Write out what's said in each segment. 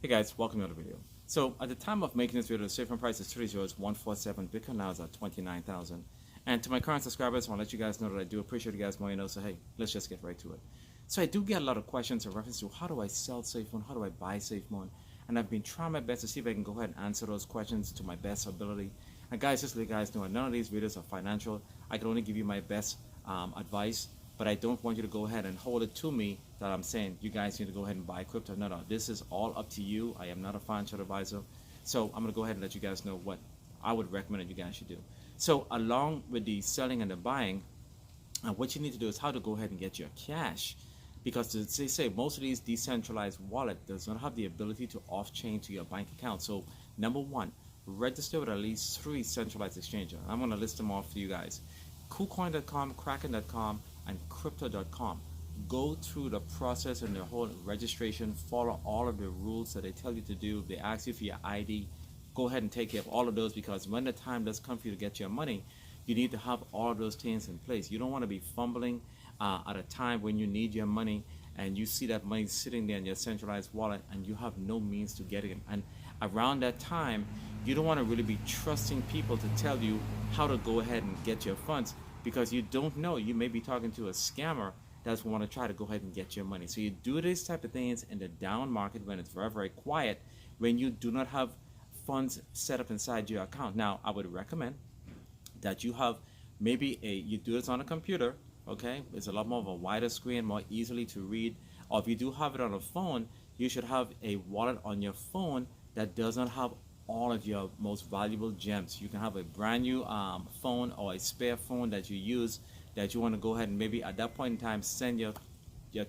Hey guys, welcome to the video. So at the time of making this video, the Safemoon price is 30,147. Bitcoin now is at 29,000. And to my current subscribers, I want to let you guys know that I do appreciate you guys more, so hey, let's just get right to it. So I do get a lot of questions in reference to how do I sell Safemoon, how do I buy Safemoon, and I've been trying my best to see if I can go ahead and answer those questions to my best ability. And guys, just to let you guys know, none of these videos are financial. I can only give you my best advice, but I don't want you to go ahead and hold it to me that I'm saying you guys need to go ahead and buy crypto. No, this is all up to you. I am not a financial advisor. So I'm going to go ahead and let you guys know what I would recommend that you guys should do. So along with the selling and the buying, what you need to do is how to go ahead and get your cash. Because they say most of these decentralized wallet does not have the ability to off-chain to your bank account. So number one, register with at least 3 centralized exchanges. I'm going to list them off for you guys. KuCoin.com, Kraken.com, and Crypto.com. Go through the process and the whole registration, follow all of the rules that they tell you to do. If they ask you for your ID, go ahead and take care of all of those, because when the time does come for you to get your money, you need to have all of those things in place. You don't want to be fumbling at a time when you need your money and you see that money sitting there in your centralized wallet and you have no means to get it. And around that time, you don't want to really be trusting people to tell you how to go ahead and get your funds, because you don't know. You may be talking to a scammer that's want to try to go ahead and get your money. So you do these type of things in the down market when it's very, very quiet, when you do not have funds set up inside your account. Now, I would recommend that you have maybe you do this on a computer, okay? It's a lot more of a wider screen, more easily to read. Or if you do have it on a phone, you should have a wallet on your phone that does not have all of your most valuable gems. You can have a brand new phone or a spare phone that you use, that you want to go ahead and maybe at that point in time send your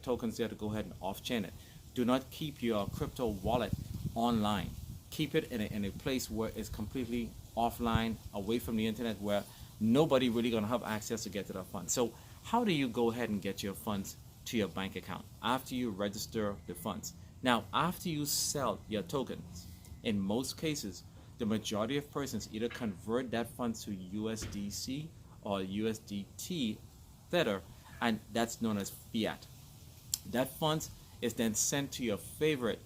tokens there to go ahead and off-chain it. Do not keep your crypto wallet online. Keep it in a place where it's completely offline, away from the internet, where nobody really gonna have access to get to that fund. So how do you go ahead and get your funds to your bank account after you register the funds? Now, after you sell your tokens, in most cases, the majority of persons either convert that funds to USDC or USDT Tether, and that's known as fiat. That funds is then sent to your favorite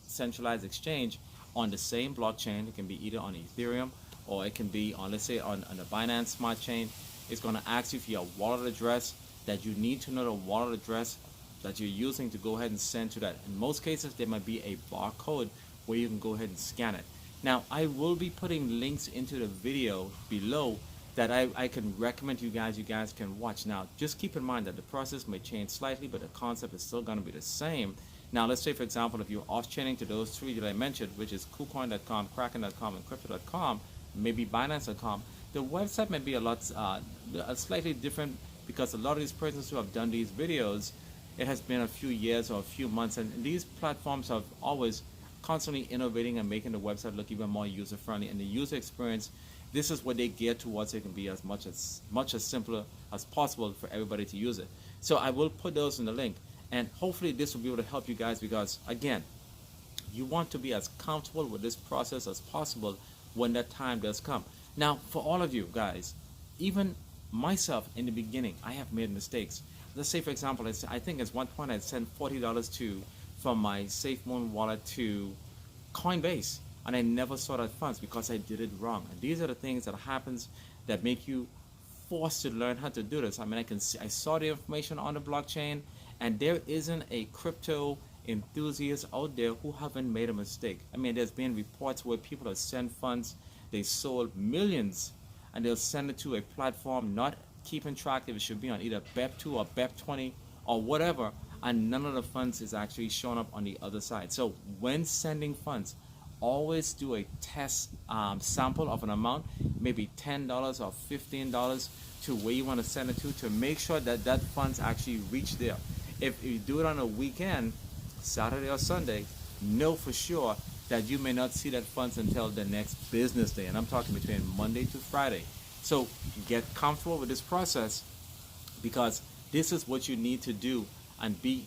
centralized exchange on the same blockchain. It can be either on Ethereum or it can be on, let's say, on the Binance Smart Chain. It's going to ask you for your wallet address, that you need to know the wallet address that you're using to go ahead and send to that. In most cases, there might be a barcode where you can go ahead and scan it. Now, I will be putting links into the video below that I can recommend you guys can watch. Now, just keep in mind that the process may change slightly, but the concept is still going to be the same. Now, let's say, for example, if you're off-chaining to those 3 that I mentioned, which is KuCoin.com, Kraken.com, and Crypto.com, maybe Binance.com, the website may be a lot slightly different, because a lot of these persons who have done these videos, it has been a few years or a few months, and these platforms have always constantly innovating and making the website look even more user-friendly, and the user experience, this is what they gear towards. It can be as much as simpler as possible for everybody to use it. So I will put those in the link, and hopefully this will be able to help you guys, because again, you want to be as comfortable with this process as possible when that time does come. Now, for all of you guys, even myself in the beginning, I have made mistakes. Let's say, for example, I think at one point I sent $40 from my Safemoon wallet to Coinbase, and I never saw that funds because I did it wrong. And these are the things that happens that make you forced to learn how to do this. I mean, I saw the information on the blockchain, and there isn't a crypto enthusiast out there who haven't made a mistake. I mean, there's been reports where people have sent funds, they sold millions, and they'll send it to a platform not keeping track if it should be on either BEP2 or BEP20 or whatever, and none of the funds is actually showing up on the other side. So when sending funds, always do a test sample of an amount, maybe $10 or $15 to where you want to send it to make sure that that funds actually reach there. If you do it on a weekend, Saturday or Sunday, know for sure that you may not see that funds until the next business day, and I'm talking between Monday to Friday. So get comfortable with this process, because this is what you need to do, and be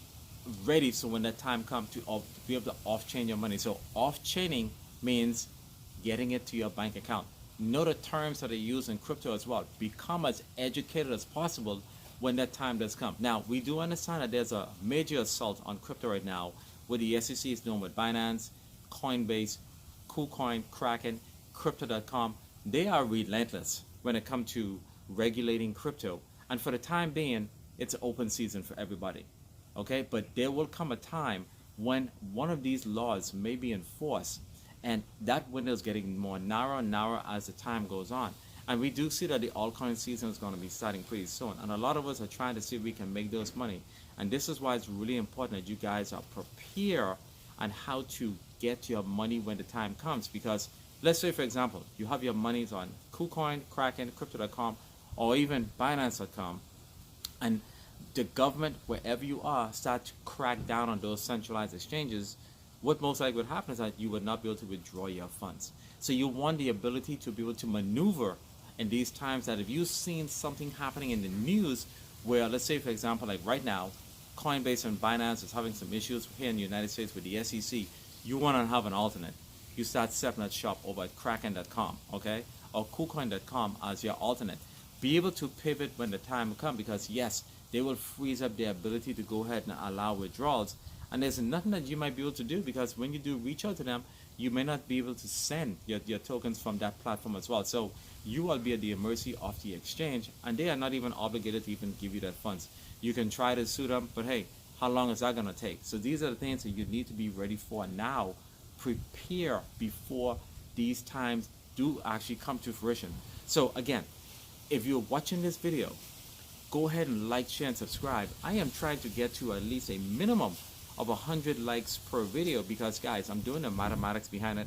ready so when that time comes to be able to off-chain your money. So off-chaining means getting it to your bank account. Know the terms that are used in crypto as well. Become as educated as possible when that time does come. Now, we do understand that there's a major assault on crypto right now, where the SEC is doing with Binance, Coinbase, KuCoin, Kraken, Crypto.com, they are relentless when it comes to regulating crypto. And for the time being, it's an open season for everybody. Okay, but there will come a time when one of these laws may be enforced, and that window is getting more narrow and narrow as the time goes on. And we do see that the altcoin season is going to be starting pretty soon, and a lot of us are trying to see if we can make those money. And this is why it's really important that you guys are prepared on how to get your money when the time comes. Because let's say, for example, you have your monies on KuCoin, Kraken, Crypto.com, or even Binance.com, and the government, wherever you are, start to crack down on those centralized exchanges, what most likely would happen is that you would not be able to withdraw your funds. So you want the ability to be able to maneuver in these times, that if you've seen something happening in the news where, let's say, for example, like right now, Coinbase and Binance is having some issues here in the United States with the SEC, you want to have an alternate. You start setting that shop over at Kraken.com, okay, or KuCoin.com as your alternate. Be able to pivot when the time comes, because yes, they will freeze up their ability to go ahead and allow withdrawals. And there's nothing that you might be able to do, because when you do reach out to them, you may not be able to send your tokens from that platform as well. So you will be at the mercy of the exchange, and they are not even obligated to even give you that funds. You can try to sue them, but hey, how long is that going to take? So these are the things that you need to be ready for now. Prepare before these times do actually come to fruition. So again, if you're watching this video, go ahead and like, share, and subscribe. I am trying to get to at least a minimum of 100 likes per video, because guys, I'm doing the mathematics behind it.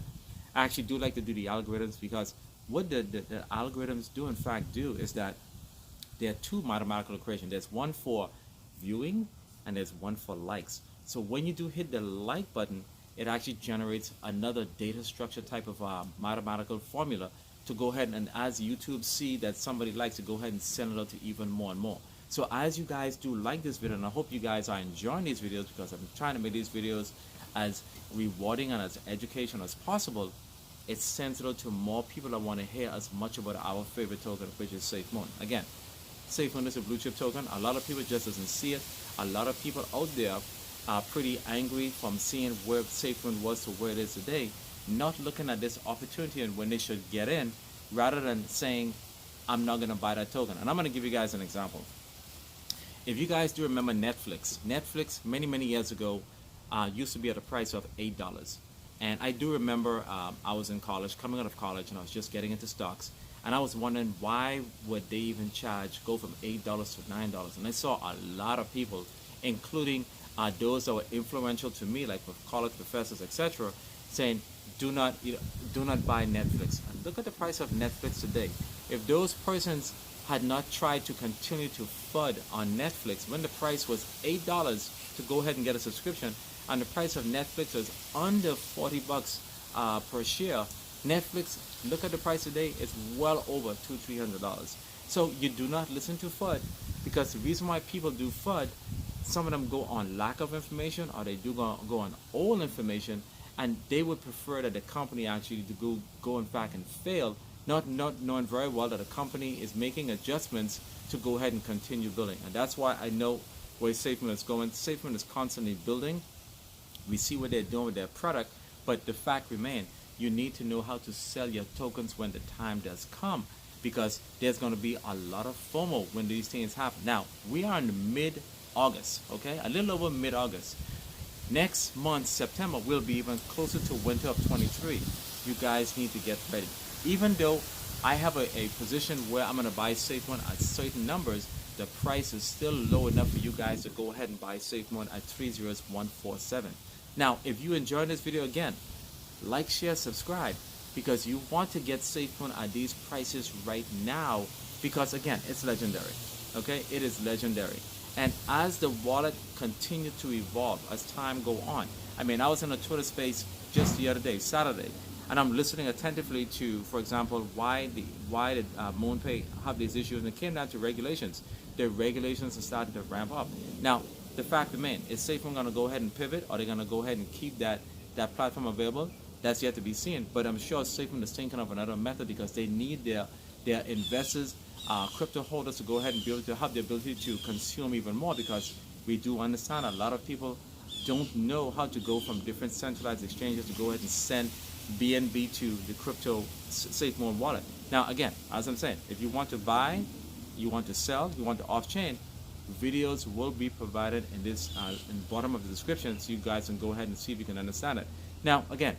I actually do like to do the algorithms, because what the algorithms do in fact do is that there are two mathematical equations. There's one for viewing and there's one for likes. So when you do hit the like button, it actually generates another data structure type of mathematical formula to go ahead and, as YouTube see that somebody likes, to go ahead and send it out to even more and more. So as you guys do like this video, and I hope you guys are enjoying these videos, because I'm trying to make these videos as rewarding and as educational as possible, it sends it out to more people that want to hear as much about our favorite token, which is Safemoon. Again, Safemoon is a blue chip token. A lot of people just doesn't see it. A lot of people out there are pretty angry from seeing where Safemoon was to where it is today, not looking at this opportunity and when they should get in, rather than saying, I'm not going to buy that token. And I'm going to give you guys an example. If you guys do remember Netflix many years ago used to be at a price of $8. And I do remember I was in college, coming out of college, and I was just getting into stocks. And I was wondering, why would they even go from $8 to $9? And I saw a lot of people, including those that were influential to me, like college professors, etc., saying, do not buy Netflix. And look at the price of Netflix today. If those persons had not tried to continue to FUD on Netflix when the price was $8 to go ahead and get a subscription, and the price of Netflix was under $40 per share, Netflix, look at the price today, it's well over $200-300. So you do not listen to FUD, because the reason why people do FUD, some of them go on lack of information, or they do go on old information, and they would prefer that the company actually to go in fact and fail, not knowing very well that the company is making adjustments to go ahead and continue building. And that's why I know where Safemoon is going. Safemoon is constantly building. We see what they're doing with their product, but the fact remains, you need to know how to sell your tokens when the time does come, because there's going to be a lot of FOMO when these things happen. Now, we are in mid-August, okay? A little over mid-August. Next month, September, will be even closer to winter of 23. You guys need to get ready. Even though I have a position where I'm going to buy Safemoon at certain numbers, the price is still low enough for you guys to go ahead and buy Safemoon at 30147. Now, if you enjoyed this video, again, like, share, subscribe, because you want to get Safemoon at these prices right now, because again, it's legendary. Okay, it is legendary. And as the wallet continue to evolve as time go on, I mean, I was in a Twitter space just the other day, Saturday, and I'm listening attentively to, for example, why did MoonPay have these issues, and it came down to regulations. The regulations are starting to ramp up. Now, the fact remains, is Safemoon going to go ahead and pivot, or are they going to go ahead and keep that platform available? That's yet to be seen. But I'm sure Safemoon is thinking of another method, because they need their investors, crypto holders, to go ahead and be able to have the ability to consume even more, because we do understand a lot of people don't know how to go from different centralized exchanges to go ahead and send BNB to the crypto Safemoon wallet. Now, again, as I'm saying, if you want to buy, you want to sell, you want to off-chain, videos will be provided in this in the bottom of the description, so you guys can go ahead and see if you can understand it. Now, again,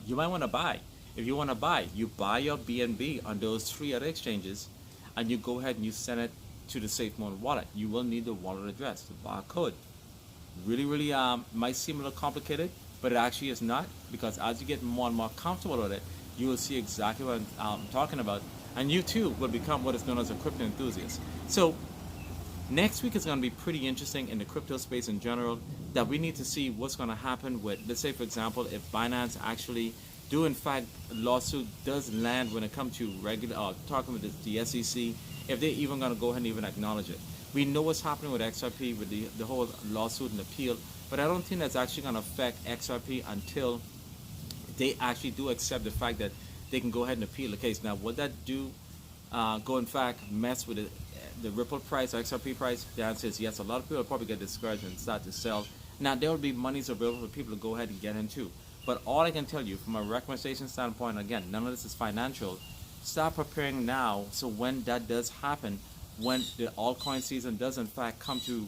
you might want to buy. If you want to buy, you buy your BNB on those 3 other exchanges, and you go ahead and you send it to the Safemoon wallet. You will need the wallet address, the barcode. Really might seem a little complicated, but it actually is not, because as you get more and more comfortable with it, you will see exactly what I'm talking about, and you too will become what is known as a crypto enthusiast. So next week is going to be pretty interesting in the crypto space in general, that we need to see what's going to happen with, let's say for example, if Binance actually do in fact a lawsuit does land when it comes to regular talking with the SEC, if they're even going to go ahead and even acknowledge it. We know what's happening with XRP with the whole lawsuit and appeal, but I don't think that's actually going to affect XRP until they actually do accept the fact that they can go ahead and appeal the case. Now, would that do go in fact mess with the Ripple price or XRP price? The answer is yes. A lot of people will probably get discouraged and start to sell. Now, there will be monies available for people to go ahead and get into. But all I can tell you from a recommendation standpoint, again, none of this is financial. Start preparing now, so when that does happen, when the altcoin season does in fact come to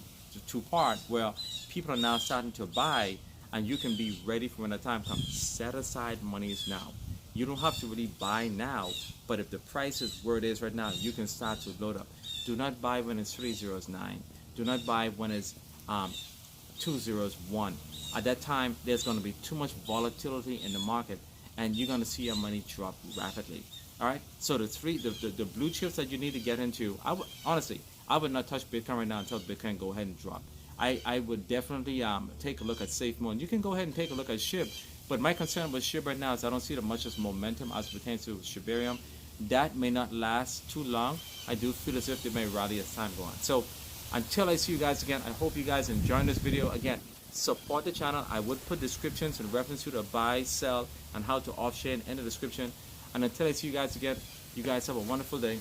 part where people are now starting to buy, and you can be ready for when the time comes. Set aside monies now. You don't have to really buy now, but if the price is where it is right now, you can start to load up. Do not buy when it's 309. Do not buy when it's 201. At that time, there's going to be too much volatility in the market, and you're going to see your money drop rapidly. All right. So the blue chips that you need to get into, honestly, I would not touch Bitcoin right now until Bitcoin go ahead and drop. I would definitely take a look at Safemoon. You can go ahead and take a look at SHIB, but my concern with SHIB right now is I don't see that much as momentum as it pertains to Shibarium. That may not last too long. I do feel as if they may rally as time goes on. So until I see you guys again, I hope you guys enjoyed this video. Again, support the channel. I would put descriptions in reference to the buy, sell, and how to off-chain in the description. And until I see you guys again, you guys have a wonderful day,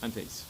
and peace.